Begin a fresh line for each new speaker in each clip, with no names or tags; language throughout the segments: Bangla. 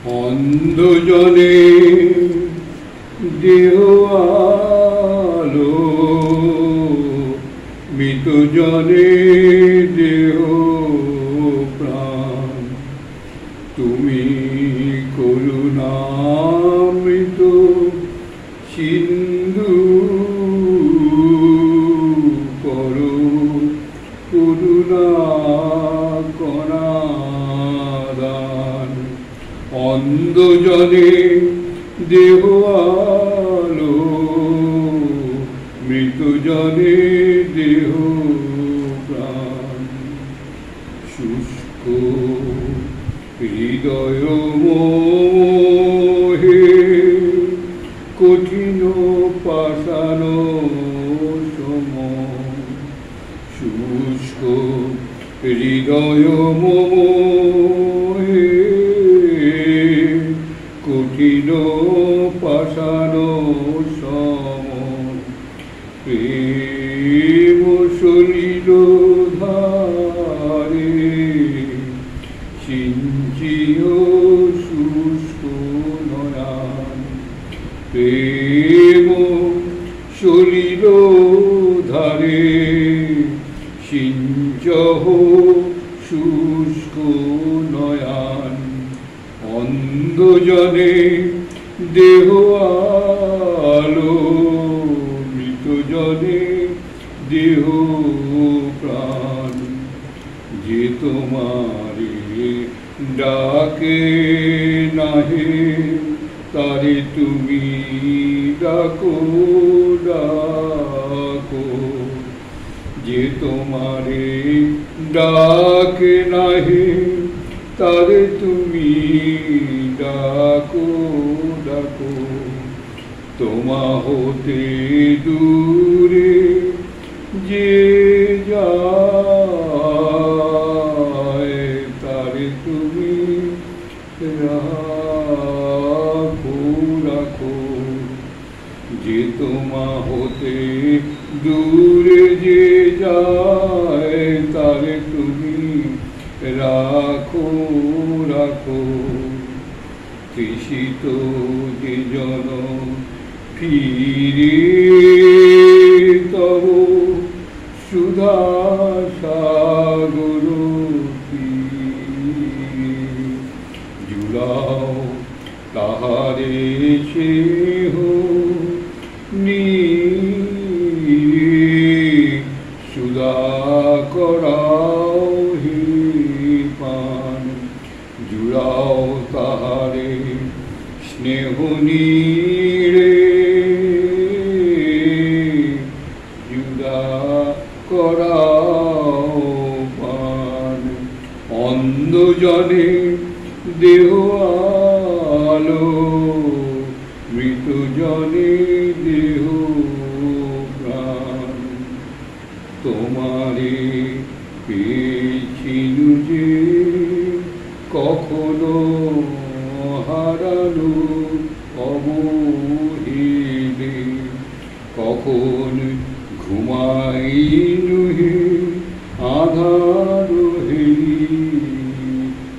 অন্ধজনে দেহ আলো, মৃতজনে দেহ প্রাণ। তুমি করুণামৃত সিন্ধু, করো করুণা কণাদান। অন্ধজনে দেহ আলো, মৃতজনে দেহ প্রাণ। শুষ্ক হৃদয় মোহে কঠিন পাষাণ সম। শুষ্ক হৃদয় মোহে কঠিন পাষাণ সম। প্রেম সলিল ধারে সিঞ্চিও শুষ্ক নয়ন। প্রেম সলিল ধারে সিঞ্চহ শুষ্ক নয়ন। অন্ধজনে দেহ আলো, মৃতজনে দেহ প্রাণ। যে তোমারে ডাকে নাহে, তারে তুমি ডাকো ডাকো। যে তোমারে ডাকে নাহে, তারে তুমি ডাকো ডাকো। তোমা হতে দূরে যে যায়, তারে তুমি রাখো রাখো। যে তোমা হতে দূরে যে যায়, তারে তুমি রাখো রাখো। তৃষিত যে জন ফিরে তব সুধা সাগর তীরে। জুড়াও তাহারে স্নেহ নীড়ে, সুধা করাও হে পান। জুড়াও তাহারে স্নেহ নীড়ে, জুড়া করাও পান। অন্ধজনে দেহ আলো, মৃতজনে দেহ প্রাণ। তোমারে পেয়েছিনু যে কখনো হারানো অবহেলে। কখন ঘুমাইনু হে আধার হেরি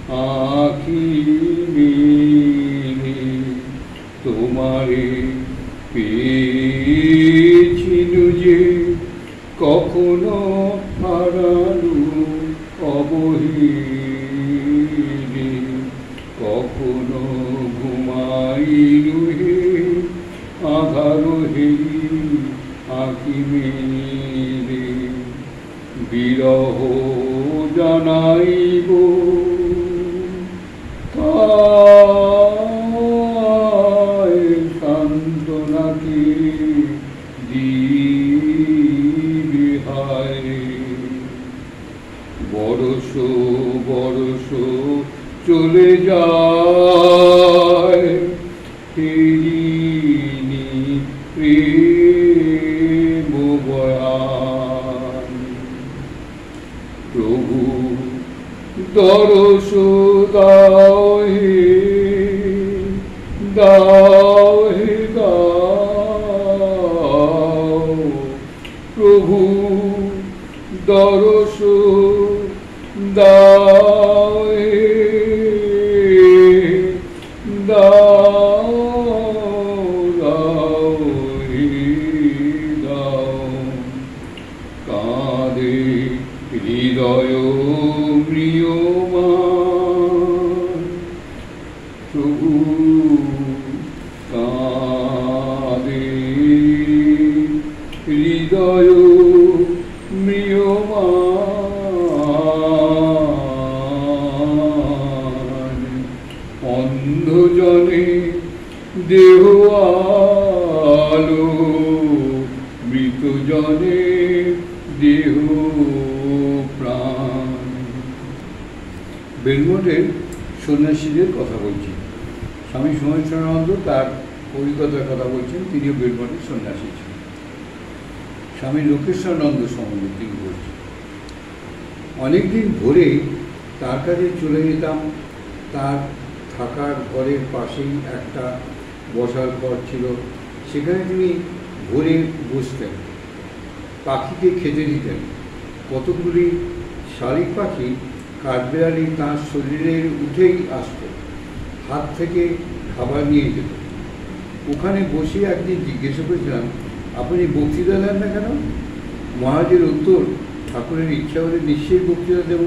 আঁখি মেলে। তোমারে পেয়েছিনু যে কখনো হারানো অবহেলে। কখনো ঘুমাইনু হে আধার হেরি আঁখি মেলে। বিরহ জানাইব তাই সান্ত্বনাকে দিবে হায়। বরষ বরষ চলে যায়, ফিরিনি প্রেম বয়ান। প্রভু দরস দাও হে দাও হে দাও। প্রভু দরস দাও হে দাও দাও হে দাও, কাঁদে হৃদয় ম্রিয়মান, প্রভু কাঁদে হৃদয় ম্রিয়মান, অন্ধজনে দেহ আলো, মৃতজনে দেহ প্রাণ। বেলমঠের সন্ন্যাসীদের কথা বলছি। স্বামী সোমেশ্বরানন্দ তার অভিজ্ঞতার কথা বলছেন, তিনিও বেলমঠের সন্ন্যাসী ছিলেন। স্বামী লোকেশ্বরানন্দ সম্বন্ধে তিনি বলছেন, অনেকদিন ভোরে তার কাছে চলে যেতাম। তার থাকার ঘরের পাশেই একটা বসার ঘর ছিল, সেখানে তিনি ভোরে বসতেন, পাখিকে খেতে দিতেন। কতগুলি শালিক পাখি কাঠবেড়ালি তাঁর শরীরের উঠেই আসত, হাত থেকে খাবার নিয়ে যেত। ওখানে বসে একদিন জিজ্ঞেস করেছিলাম, আপনি বক্তৃতা দেন না কেন? মহারাজের উত্তর, ঠাকুরের ইচ্ছা হলে নিশ্চয়ই বক্তৃতা দেব।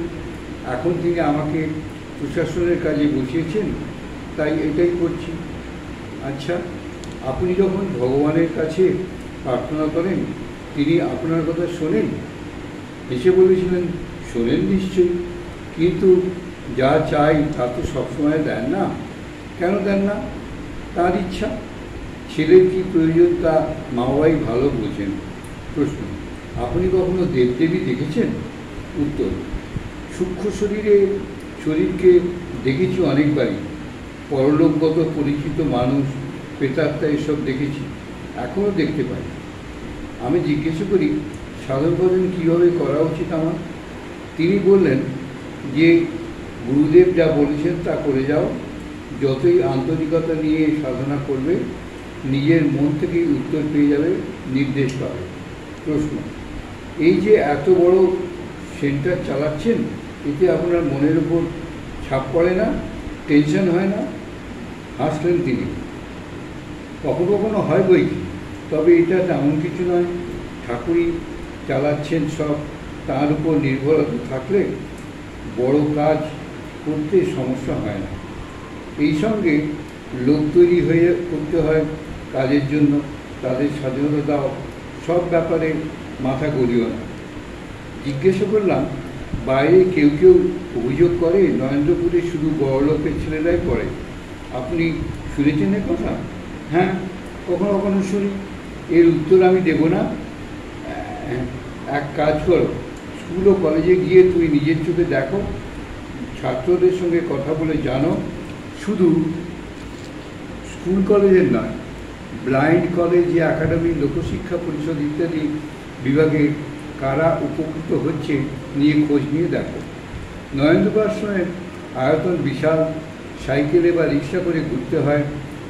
এখন তিনি আমাকে প্রশাসনের কাজে বসিয়েছেন, তাই এটাই করছি। আচ্ছা, আপনি যখন ভগবানের কাছে প্রার্থনা করেন, তিনি আপনার কথা শোনেন? এসে বলেছিলেন, শোনেন নিশ্চয়ই, কিন্তু যা চাই তা তো সবসময় দেন না। কেন দেন না? তার ইচ্ছা। ছেলের কী প্রয়োজন তা মা বাবাই ভালো বোঝেন। প্রশ্ন, আপনি কখনো দেবদেবী দেখেছেন? উত্তর, সূক্ষ্ম শরীরকে দেখেছি অনেকবারই। পরলোকগত পরিচিত মানুষ, প্রেতাত্মা এসব দেখেছি, এখনও দেখতে পাই। আমি জিজ্ঞেস করি, সাধন ভজন কীভাবে করা উচিত আমার? তিনি বললেন যে, গুরুদেব যা বলেছেন তা করে যাও। যতই আন্তরিকতা নিয়ে সাধনা করবে, নিজের মন থেকেই উত্তর পেয়ে যাবে, নির্দেশ পাবে। প্রশ্ন, এই যে এত বড় সেন্টার চালাচ্ছেন, এতে আপনার মনের উপর ছাপ পড়ে না? টেনশন হয় না? হাসলেন তিনি। কখনো কখনো হয় বই কি, তবে এটা তেমন কিছু নয়। ঠাকুরই চালাচ্ছেন সব, তার উপর নির্ভরতা থাকলে বড় কাজ করতে সমস্যা হয় না। এই সঙ্গে লোক তৈরি করতে হয় কাজের জন্য, তাদের স্বাধীনতা দাও, সব ব্যাপারে মাথা গলিও না। জিজ্ঞাসা করলাম, বাইরে কেউ কেউ অভিযোগ করে নরেন্দ্রপুরে শুধু বড়লোকের ছেলেরাই পড়ে, আপনি শুনেছেন এ কথা? হ্যাঁ, কখনো কখনো শুনি। এর উত্তর আমি দেব না? এক কাজ করো, স্কুল ও কলেজে গিয়ে তুমি নিজের চোখে দেখো, ছাত্রদের সঙ্গে কথা বলে জানো। শুধু স্কুল কলেজের নয়, ব্লাইন্ড কলেজ, একাডেমি, লোকশিক্ষা পরিষদ ইত্যাদি বিভাগে কারা উপকৃত হচ্ছে নিয়ে খোঁজ নিয়ে দেখো। নরেন্দ্রপুর আশ্রমের আয়তন বিশাল, সাইকেলে বা রিক্সা করে ঘুরতে হয়,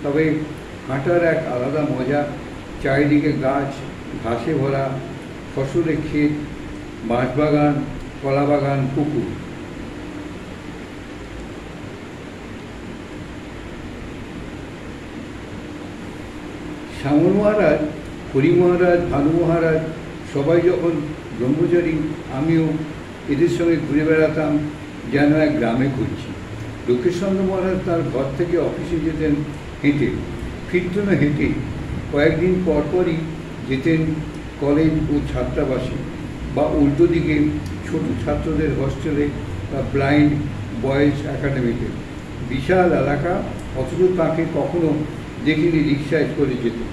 তবে হাঁটার এক আলাদা মজা। চারিদিকে গাছ, ঘাসে ভরা, ফসলে ক্ষেত, বাঁশবাগান, কলাবাগান, পুকুর। শ্যামল মহারাজ, হরি মহারাজ, ভানু মহারাজ সবাই যখন ব্রহ্মচারী, আমিও এদের সঙ্গে ঘুরে বেড়াতাম, যেন এক গ্রামে ঘুরছি। লোকেশ্বর মহারাজ তার ঘর থেকে অফিসে যেতেন হেঁটে, ফিরতেন হেঁটে। কয়েকদিন পরপরই যেতেন কলেজ ও ছাত্রাবাসে, বা উল্টো দিকে ছোট ছাত্রদের হস্টেলে বা ব্লাইন্ড বয়েজ একাডেমিতে। বিশাল এলাকা, অথচ তাকে কখনো দেখিনি রিক্সায় করে যেতে।